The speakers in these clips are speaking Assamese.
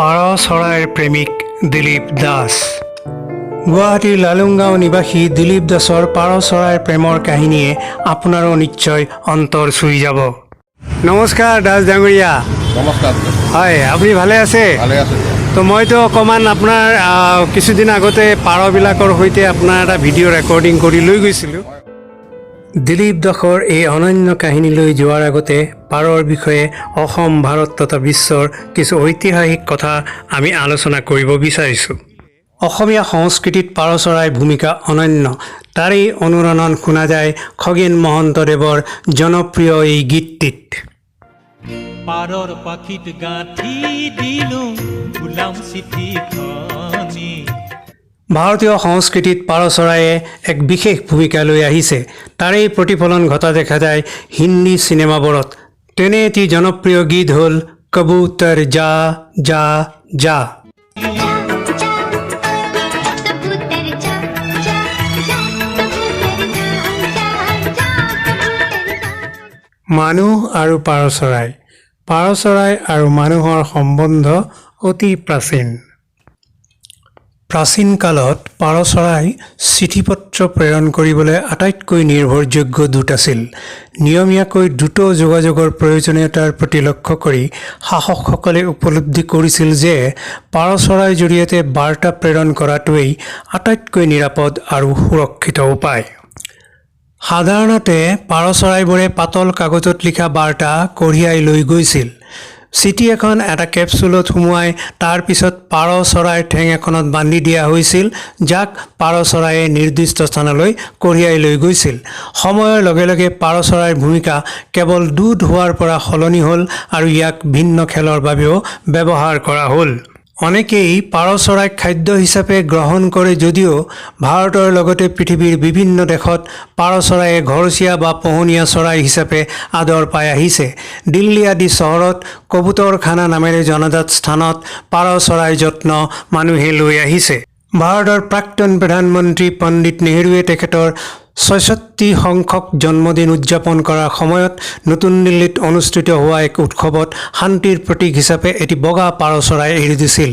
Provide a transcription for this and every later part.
পাৰ চৰাইৰ প্ৰেমিক দিলীপ দাস। গুৱাহাটীৰ লালুংগাঁও নিবাসী দিলীপ দাসৰ পাৰ চৰাইৰ প্ৰেমৰ কাহিনীয়ে আপোনাৰো নিশ্চয় অন্তৰ চুই যাব। নমস্কাৰ দাস ডাঙৰীয়া। নমস্কাৰ। হয়, আপুনি ভালে আছে? ভালে আছে। তো মইতো অকণমান আপোনাৰ কিছুদিন আগতে পাৰবিলাকৰ সৈতে আপোনাৰ এটা ভিডিঅ' ৰেকৰ্ডিং কৰি লৈ গৈছিলোঁ। দিলীপ দাসৰ এই অনন্য কাহিনীলৈ যোৱাৰ আগতে পাৰৰ বিষয়ে অসম, ভাৰত তথা বিশ্বৰ কিছু ঐতিহাসিক কথা আমি আলোচনা কৰিব বিচাৰিছোঁ। অসমীয়া সংস্কৃতিত পাৰ চৰাইৰ ভূমিকা অনন্য। তাৰেই অনুৰণন শুনা যায় খগেন মহন্তদেৱৰ জনপ্ৰিয় এই গীতটিত। পাৰৰ পাখিত গাঁঠি দিলো গোলাম চিঠিখনি। ভাৰতীয় সংস্কৃতিত পাৰ চৰায়ে এক বিশেষ ভূমিকা লৈ আহিছে। তাৰেই প্ৰতিফলন ঘটা দেখা যায় হিন্দী চিনেমাবোৰত। তেনে এটি জনপ্ৰিয় গীত হ'ল কবুতৰ যা যা যা। মানুহ আৰু পাৰ চৰাই। পাৰ চৰাই আৰু মানুহৰ সম্বন্ধ অতি প্ৰাচীন। প্ৰাচীন কালত পাৰ চৰাই চিঠি পত্ৰ প্ৰেৰণ কৰিবলৈ আটাইতকৈ নিৰ্ভৰযোগ্য দূত আছিল। নিয়মীয়াকৈ দ্ৰুত যোগাযোগৰ প্ৰয়োজনীয়তাৰ প্ৰতি লক্ষ্য কৰি শাসকসকলে উপলব্ধি কৰিছিল যে পাৰ চৰাইৰ জৰিয়তে বাৰ্তা প্ৰেৰণ কৰাটোৱেই আটাইতকৈ নিৰাপদ আৰু সুৰক্ষিত উপায়। সাধাৰণতে পাৰ চৰাইবোৰে পাতল কাগজত লিখা বাৰ্তা কঢ়িয়াই লৈ গৈছিল। চিঠি এখন এটা কেপচুলত সুমুৱাই তাৰ পিছত পাৰ চৰাইৰ ঠেং এখনত বান্ধি দিয়া হৈছিল, যাক পাৰ চৰায়ে নিৰ্দিষ্ট স্থানলৈ কঢ়িয়াই লৈ গৈছিল। সময়ৰ লগে লগে পাৰ চৰাইৰ ভূমিকা কেৱল দূত হোৱাৰ পৰা সলনি হ'ল আৰু ইয়াক ভিন্ন খেলৰ বাবেও ব্যৱহাৰ কৰা হ'ল। অনেকেই পাৰ চৰাইক খাদ্য হিচাপে গ্ৰহণ কৰে যদিও ভাৰতৰ লগতে পৃথিৱীৰ বিভিন্ন দেশত পাৰ চৰায়ে ঘৰচীয়া বা পোহনীয়া চৰাই হিচাপে আদৰ পাই আহিছে। দিল্লী আদি চহৰত কবুতৰখানা নামেৰে জনাজাত স্থানত পাৰ চৰাইৰ যত্ন মানুহে লৈ আহিছে। ভাৰতৰ প্ৰাক্তন প্ৰধানমন্ত্ৰী পণ্ডিত নেহৰুৱে তেখেতৰ ৬৬ সংখ্যক জন্মদিন উদযাপন কৰাৰ সময়ত নতুন দিল্লীত অনুষ্ঠিত হোৱা এক উৎসৱত শান্তিৰ প্ৰতীক হিচাপে এটি বগা পাৰ চৰাই এৰি দিছিল।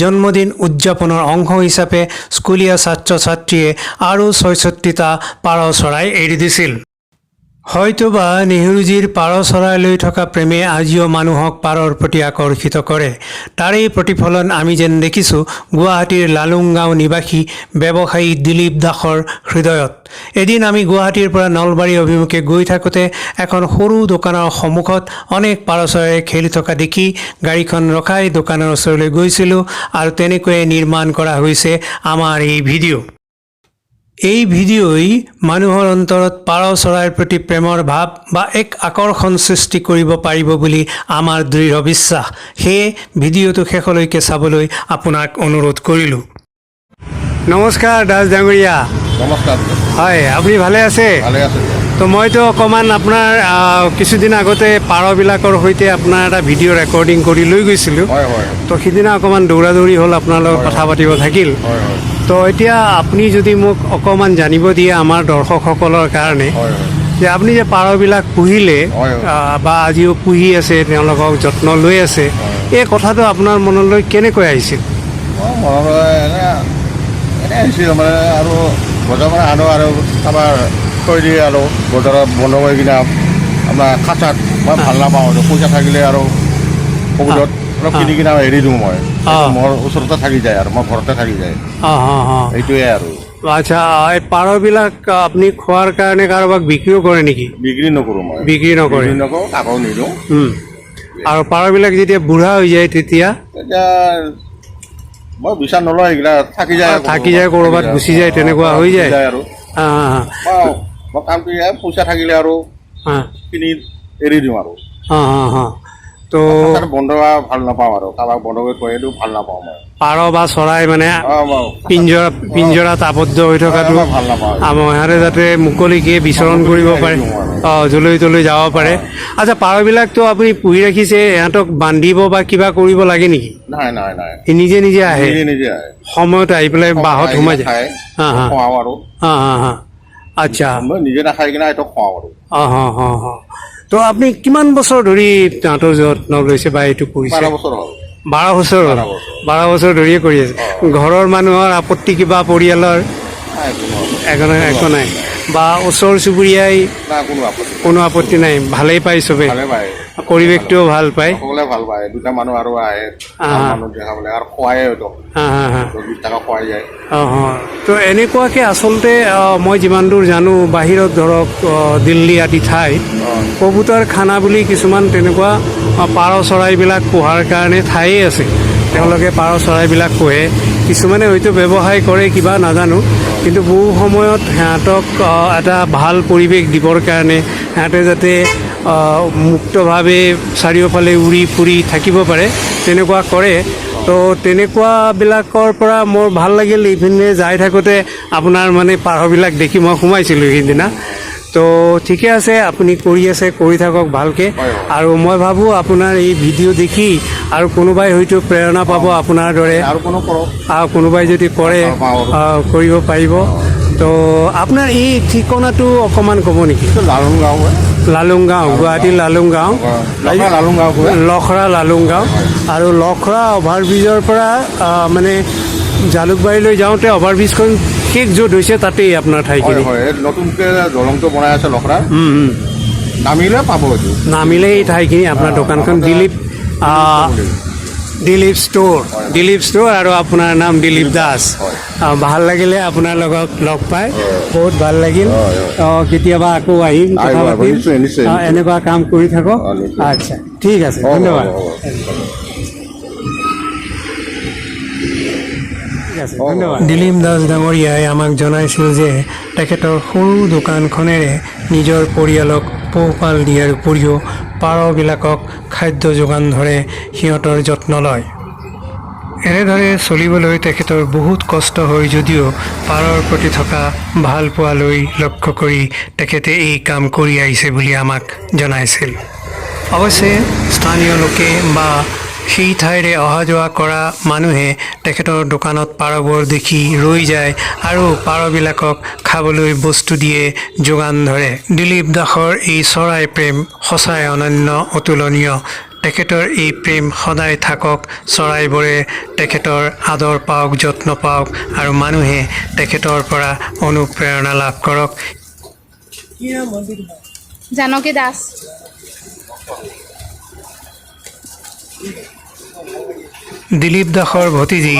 জন্মদিন উদযাপনৰ অংশ হিচাপে স্কুলীয়া ছাত্ৰ ছাত্ৰীয়ে আৰু ৬৬টা পাৰ চৰাই এৰি দিছিল। হয়তোবা নেহৰুজীৰ পাৰ চৰাইলৈ থকা প্ৰেমে আজিও মানুহক পাৰৰ প্ৰতি আকৰ্ষিত কৰে। তাৰেই প্ৰতিফলন আমি যেন দেখিছোঁ গুৱাহাটীৰ লালুংগাঁও নিবাসী ব্যৱসায়ী দিলীপ দাসৰ হৃদয়ত। এদিন আমি গুৱাহাটীৰ পৰা নলবাৰী অভিমুখে গৈ থাকোঁতে এখন সৰু দোকানৰ সন্মুখত অনেক পাৰ চৰাই খেলি থকা দেখি গাড়ীখন ৰখাই দোকানৰ ওচৰলৈ গৈছিলোঁ আৰু তেনেকৈয়ে নিৰ্মাণ কৰা হৈছে আমাৰ এই ভিডিঅ'। এই ভিডিঅ'ই মানুহৰ অন্তৰত পাৰ চৰাইৰ প্ৰতি প্ৰেমৰ ভাৱ বা এক আকৰ্ষণ সৃষ্টি কৰিব পাৰিব বুলি আমাৰ দৃঢ় বিশ্বাস। সেয়ে ভিডিঅ'টো শেষলৈকে চাবলৈ আপোনাক অনুৰোধ কৰিলোঁ। নমস্কাৰ দাস ডাঙৰীয়া। নমস্কাৰ। হয়, আপুনি ভালে আছে? ভালে আছে। তো মইতো অকণমান আপোনাৰ কিছুদিন আগতে পাৰবিলাকৰ সৈতে আপোনাৰ এটা ভিডিঅ' ৰেকৰ্ডিং কৰি লৈ গৈছিলোঁ। হয় হয়। তো সিদিনা অকণমান দৌৰা দৌৰি হ'ল, আপোনাৰ লগত কথা পাতিব থাকিল। হয় হয়। তো এতিয়া আপুনি যদি মোক অকণমান জানিব দিয়ে আমাৰ দৰ্শকসকলৰ কাৰণে হয় হয়। যে আপুনি যে পাৰবিলাক পুহিলে হয় বা আজিও পুহি আছে, তেওঁলোকক যত্ন লৈ আছে, এই কথাটো আপোনাৰ মনলৈ কেনেকৈ আহিছিল? মনলৈ এনে আহিছিল মানে, আৰু বজাৰ মানে আনো আৰু কাৰোবাৰ থৈ দিয়ে আৰু বজাৰত বন্ধ কৰি কিনে আপোনাৰ খাঁচাত মই ভাল নাপাওঁ। পইচা থাকিলে আৰু কবুতৰত অলপ কিনি কিনে এৰি দিওঁ মই। মোৰ ওচৰতে থাকি যায় আৰু মই ঘৰতে থাকি যায়। এইটোৱে আৰু। আচ্ছা, এই পাৰবিলাক আপুনি খোৱাৰ কাৰণে কাৰোবাক বিক্ৰীও কৰে নেকি? বিক্ৰী নকৰোঁ মই। বিক্ৰী নকৰে? নকৰোঁ, কাকো নিদিওঁ। আৰু পাৰবিলাক যেতিয়া বুঢ়া হৈ যায় তেতিয়া মই বিচাৰ নলওঁ, এইগিলা থাকি যায় ক'ৰবাত গুচি যায়, তেনেকুৱা হৈ যায় আৰু। মই কাম কৰি পইচা থাকিলে আৰু কিনি এৰি দিওঁ আৰু। তো বন্ধ ভাল নাপাওঁ আৰু কাৰোবাক বন্ধ কৰি থৈ দিওঁ, ভাল নাপাওঁ মই। পাৰ বা চৰাই মানে পিঞ্জৰাত আবদ্ধ হৈ থকাটো ভাল নাপাওঁ। সিহঁতে যাতে মুকলিকে বিচৰণ কৰিব পাৰে, যলৈ তলৈ যাব পাৰে। আচ্ছা, পাৰবিলাকতো আপুনি পুহি ৰাখিছে, ইহঁতক বান্ধিব বা কিবা কৰিব লাগে নেকি? নাই নাই নাই, নিজে নিজে আহে? নিজে আহে। সময়ত আহি পেলাই বাঁহত সোমাই যায়? খুৱাওঁ আৰু। আচ্ছা, মই নিজে নাখাই কিনে এইটো খুৱাওঁ আৰু। তো আপুনি কিমান বছৰ ধৰি তাহাঁতৰ যত্ন লৈছে বা এইটো কৰিছে? 12 বছৰ হ'ল। 12 বছৰ 12 বছৰ। 12 বছৰ ধৰিয়ে কৰি আছে ঘৰৰ মানুহৰ আপত্তি কিবা পৰিয়ালৰ একো নাই বা ওচৰ চুবুৰীয়াই না কোনো আপত্তি কোনো আপত্তি নাই ভালেই পায় চবে ভালে পায় পৰিৱেশটোও ভাল পায় সকলোৱে ভাল পায় দুটা মানুহ আৰু আহে মানুহ দেখাবলৈ আৰু খোৱাই হয়তো হা হা হা 20 টকা খোৱাই যায় তো এনেকুৱাকৈ আচলতে মই যিমান দূৰ জানো বাহিৰত ধৰক দিল্লী আদি ঠাইত কবুতৰ খানা বুলি কিছুমান তেনেকুৱা পাৰ চৰাইবিলাক পোহাৰ কাৰণে ঠায়েই আছে তেওঁলোকে পাৰ চৰাইবিলাক পোহে কিছুমানে হয়তো ব্যৱসায় কৰে কিবা নাজানো কিন্তু বহু সময়ত সিহঁতক এটা ভাল পৰিৱেশ দিবৰ কাৰণে সিহঁতে যাতে মুক্তভাৱে চাৰিওফালে উৰি ফুৰি থাকিব পাৰে তেনেকুৱা কৰে তো তেনেকুৱাবিলাকৰ পৰা মোৰ ভাল লাগিল ইপিনে যাই থাকোঁতে আপোনাৰ মানে পাৰবিলাক দেখি মই সোমাইছিলোঁ সেইদিনা তো ঠিকে আছে আপুনি কৰি আছে কৰি থাকক ভালকৈ আৰু মই ভাবোঁ আপোনাৰ এই ভিডিঅ' দেখি আৰু কোনোবাই হয়তো প্ৰেৰণা পাব আপোনাৰ দৰে আৰু কোনো কৰক আৰু কোনোবাই যদি কৰে কৰিব পাৰিব তো আপোনাৰ এই ঠিকনাটো অকণমান ক'ব নেকি লালুং গাঁও লালুংগাঁও গুৱাহাটীৰ লালুংগাঁও লালুং গাঁও লখৰা লালুংগাঁও আৰু লখৰা অভাৰব্ৰিজৰ পৰা মানে জালুকবাৰীলৈ যাওঁতে অভাৰব্ৰিজখন শেষ য'ত হৈছে তাতেই আপোনাৰ ঠাইখিনি হয় নতুনকৈ দলংটো বনাই আছে লখৰাৰ নামিলে পাব এইটো নামিলে এই ঠাইখিনি আপোনাৰ দোকানখন দিলীপ ষ্ট'ৰ আৰু আপোনাৰ নাম দিলীপ দাস ভাল লাগিলে আপোনাৰ লগত লগ পাই বহুত ভাল লাগিল কেতিয়াবা আকৌ আহিম কথা পাতিম এনেকুৱা কাম কৰি থাকক আচ্ছা ঠিক আছে ধন্যবাদ দিলীপ দাস ডাঙৰীয়াই আমাক জনাইছিল যে তেখেতৰ সৰু দোকানখনেৰে নিজৰ পৰিয়ালক পোহপাল দিয়াৰ উপৰিও পাৰবিলাকক খাদ্য যোগান ধৰে সিহঁতৰ যত্ন লয় এনেদৰে চলিবলৈ তেখেতৰ বহুত কষ্ট হয় যদিও পাৰৰ প্ৰতি থকা ভাল পোৱালৈ লক্ষ্য কৰি তেখেতে এই কাম কৰি আহিছে বুলি আমাক জনাইছিল অৱশ্যে স্থানীয় লোকে বা সেই ঠাইৰে অহা যোৱা কৰা মানুহে তেখেতৰ দোকানত পাৰবোৰ দেখি ৰৈ যায় আৰু পাৰবিলাকক খাবলৈ বস্তু দিয়ে যোগান ধৰে দিলীপ দাসৰ এই চৰাই প্ৰেম সঁচাই অনন্য অতুলনীয় তেখেতৰ এই প্ৰেম সদায় থাকক চৰাইবোৰে তেখেতৰ আদৰ পাওক যত্ন পাওক আৰু মানুহে তেখেতৰ পৰা অনুপ্ৰেৰণা লাভ কৰক জানকী দাস দিলীপ দাসৰ ভতিজী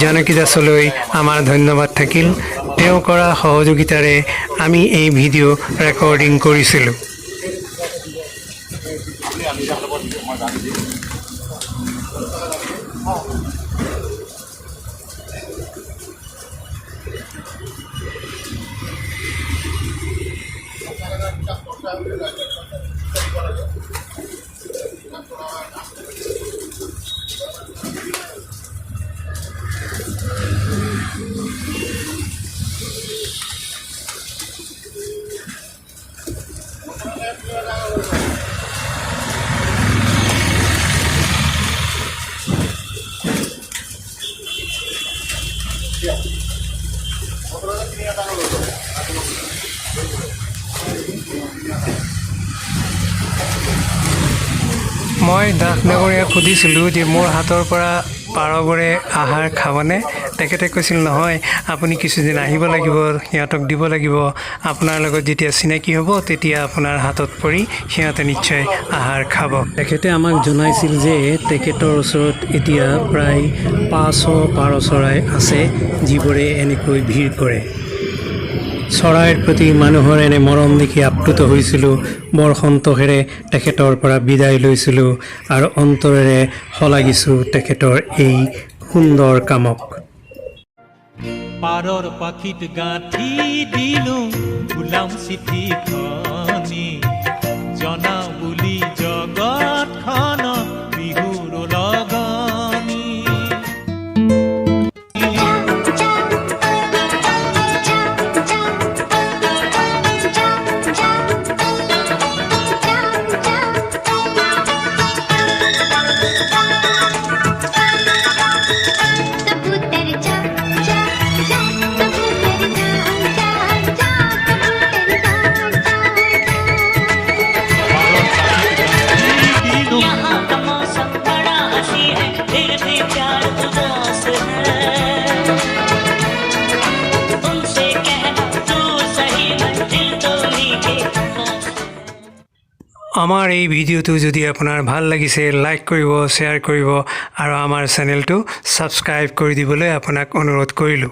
জানকী দাসলৈ আমাৰ ধন্যবাদ থাকিল তেওঁ কৰা সহযোগিতাৰে আমি এই ভিডিঅ' ৰেকৰ্ডিং কৰিছিলোঁ মই দাস ডাঙৰীয়াক সুধিছিলোঁ যে মোৰ হাতৰ পৰা পাৰবোৰে আহাৰ খাবনে তেখেতে কৈছিল নহয় আপুনি কিছুদিন আহিব লাগিব সিহঁতক দিব লাগিব আপোনাৰ লগত যেতিয়া চিনাকি হ'ব তেতিয়া আপোনাৰ হাতত পৰি সিহঁতে নিশ্চয় আহাৰ খাব তেখেতে আমাক জনাইছিল যে তেখেতৰ ওচৰত এতিয়া প্ৰায় 500 পাৰ চৰাই আছে যিবোৰে এনেকৈ ভিৰ কৰে চৰাইৰ প্ৰতি মানুহৰ এনে মৰম দেখি আপ্লুত হৈছিলোঁ বৰ সন্তোষেৰে তেখেতৰ পৰা বিদায় লৈছিলোঁ আৰু অন্তৰেৰে শলাগিছোঁ তেখেতৰ এই সুন্দৰ কামক পাৰৰ পাখিত গাঁঠি দিলোঁ গোলাম চিঠিখনি জনা বুলি জগতখন বিহুৰ লগনি আমাৰ এই ভিডিঅ'টো যদি আপোনাৰ ভাল লাগিছে লাইক কৰিব শ্বেয়াৰ কৰিব আৰু আমাৰ চেনেলটো ছাবস্ক্ৰাইব কৰি দিবলৈ আপোনাক অনুৰোধ কৰিলোঁ